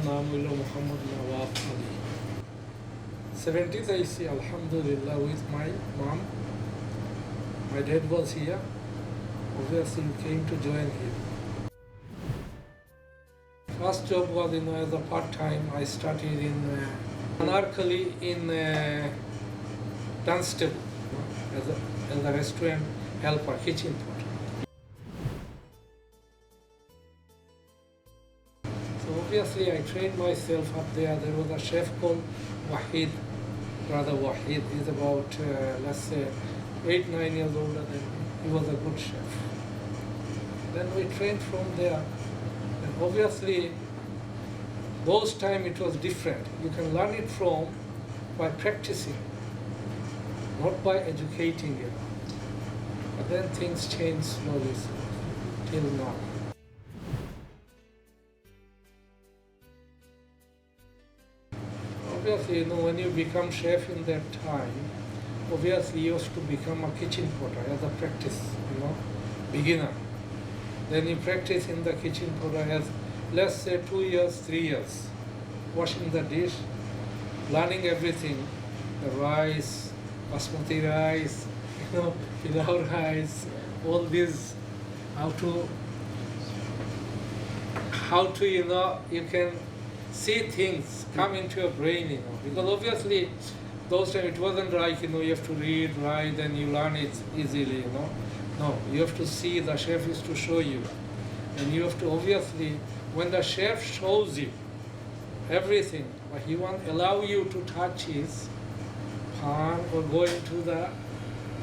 नाम hello Mohammad Nawab Ali. 70th I see, Alhamdulillah, with my mom. My dad was here. Obviously, we came to join him. First job was as a part-time. I started in Anarkali in Dunstable as a restaurant helper, kitchen porter. So obviously, I trained myself up there. There was a chef called Wahid, brother Wahid. He's about, let's say, 8-9 years older than me. He was a good chef. Then we trained from there. And obviously, those times it was different. You can learn it from by practicing, not by educating it. But then things change slowly till now. Obviously, when you become chef in that time, obviously you have to become a kitchen porter as a practice, beginner. Then you practice in the kitchen porter as, let's say, 2 years, 3 years, washing the dish, learning everything, the rice, basmati rice, pilau rice, all this, how to, you can see things come into your brain, because obviously those times it wasn't like, you have to read, write, and you learn it easily, No, you have to see, the chef is to show you. And you have to, obviously, when the chef shows you everything, but he won't allow you to touch his pan or go into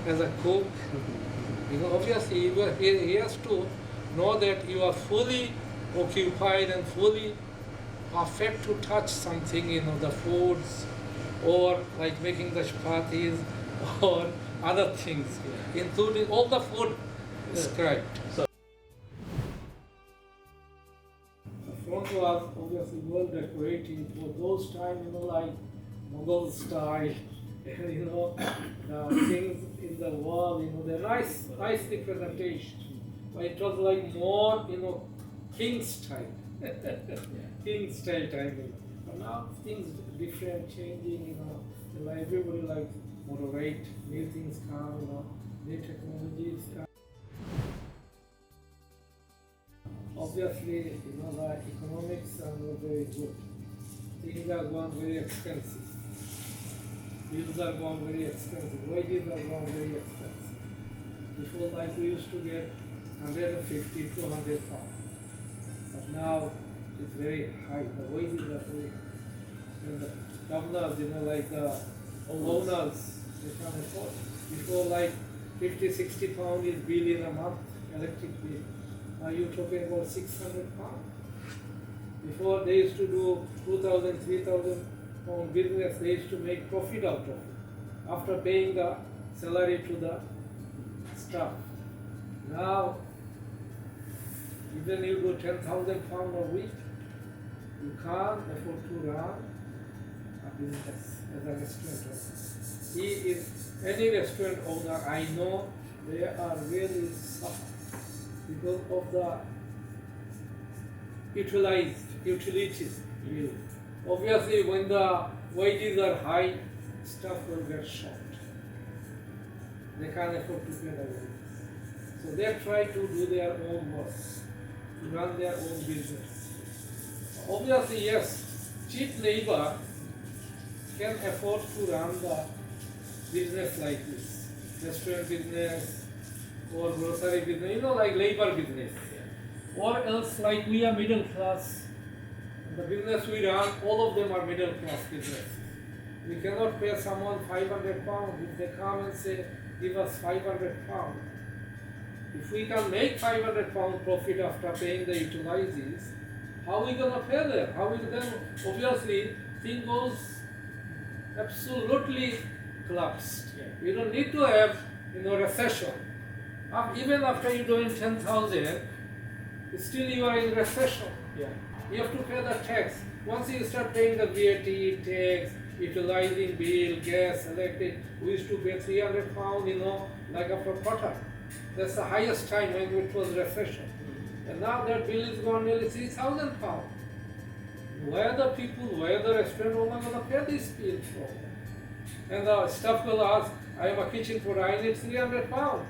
as a cook. Because obviously he has to know that you are fully occupied and fully perfect to touch something, the foods, or like making the chapatis, or other things, including all the food described. The front was obviously well decorated for those times, like Mughal style, and the things in the wall, the nice representation. But it was like more, king style. King style time. But now things different, changing, everybody like moderate, new things come, new technologies come. Obviously, the economics are not very good. Things are gone very expensive. Bills are gone very expensive. Wages are gone very expensive. Before, like, we used to get 150 to 100 pounds. But now it's very high. The wages are very high. And the governors, like the owners, they can't afford. Before, like 50, 60 pounds is bill in a month, electric bill. Now you're talking about 600 pounds. Before they used to do 2,000, 3,000 pound business, they used to make profit out of it after paying the salary to the staff. Now, even you do 10,000 pounds a week, you can't afford to run a business as a restaurant owner. Any restaurant owner I know, they are really suffering because of the utilities. Really. Obviously, when the wages are high, staff will get short. They can't afford to pay the wages. So they try to do their own work, to run their own business. Obviously, yes, cheap labor can afford to run the business like this, restaurant business or grocery business, like labor business. Or else, like we are middle class, the business we run, all of them are middle class business. We cannot pay someone 500 pounds if they come and say, give us 500 pounds. If we can make 500 pounds profit after paying the utilities, how are we going to pay them? How will then, obviously, thing goes absolutely collapsed. Yeah. You don't need to have, recession. Even after you're doing 10,000, still you are in recession. Yeah. You have to pay the tax. Once you start paying the VAT, tax, utilizing bill, gas, electric, we used to pay 300 pounds, like after quarter. That's the highest time when it was recession. And now that bill is gone nearly 3,000 pounds. Where the people, where the restaurant owner gonna pay this bill from? And the staff will ask, I am a kitchen porter, I need 300 pounds.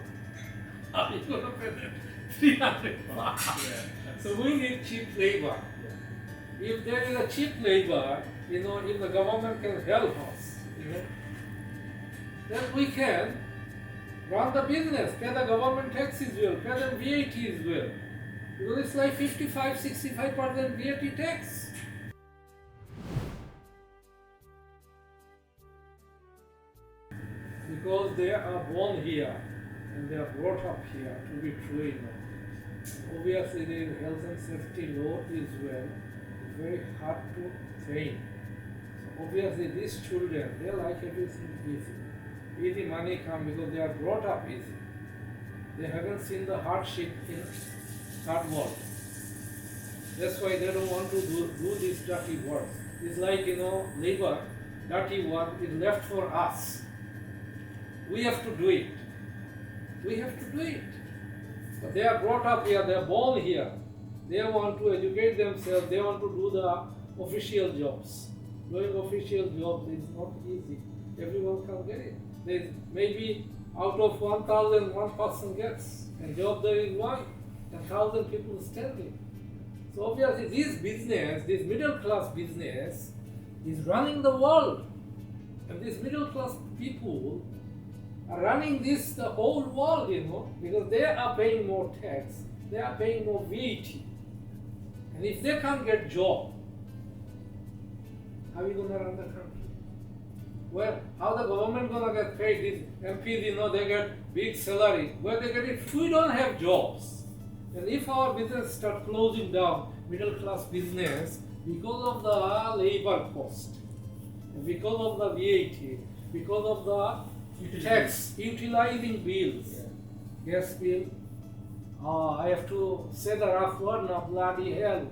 How are you gonna pay that 300 pounds? So we need cheap labor. If there is a cheap labor, if the government can help us, then we can run the business, pay the government taxes well, pay them VAT well. Because it's like 55-65% VAT tax. Because they are born here and they are brought up here to be trained. Obviously, the health and safety law is very hard to train. So obviously, these children, they like everything easy. Easy money come because they are brought up easy. They haven't seen the hardship in third world. That's why they don't want to do this dirty work. It's like, labor, dirty work is left for us. We have to do it. We have to do it. But they are brought up here, they are born here. They want to educate themselves, they want to do the official jobs. Doing official jobs is not easy. Everyone can get it. There's maybe out of 1,000, one person gets. And job there is one, and 1,000 people standing. So obviously this business, this middle class business is running the world. And these middle class people are running the whole world, because they are paying more tax, they are paying more VAT. And if they can't get job, how are you going to run the country? Well, how the government going to get paid? These MPs, they get big salary. Where they get it? If we don't have jobs, and if our business start closing down, middle class business, because of the labor cost, because of the VAT, because of the tax, utilizing bills, gas bill, I have to say the rough word now, bloody hell.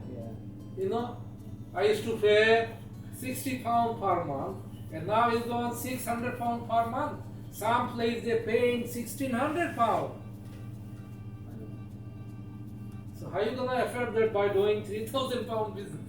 I used to pay 60 pounds per month, and now it's gone 600 pounds per month. Some place they paying 1,600 pounds. So how are you gonna afford that by doing 3,000 pound business?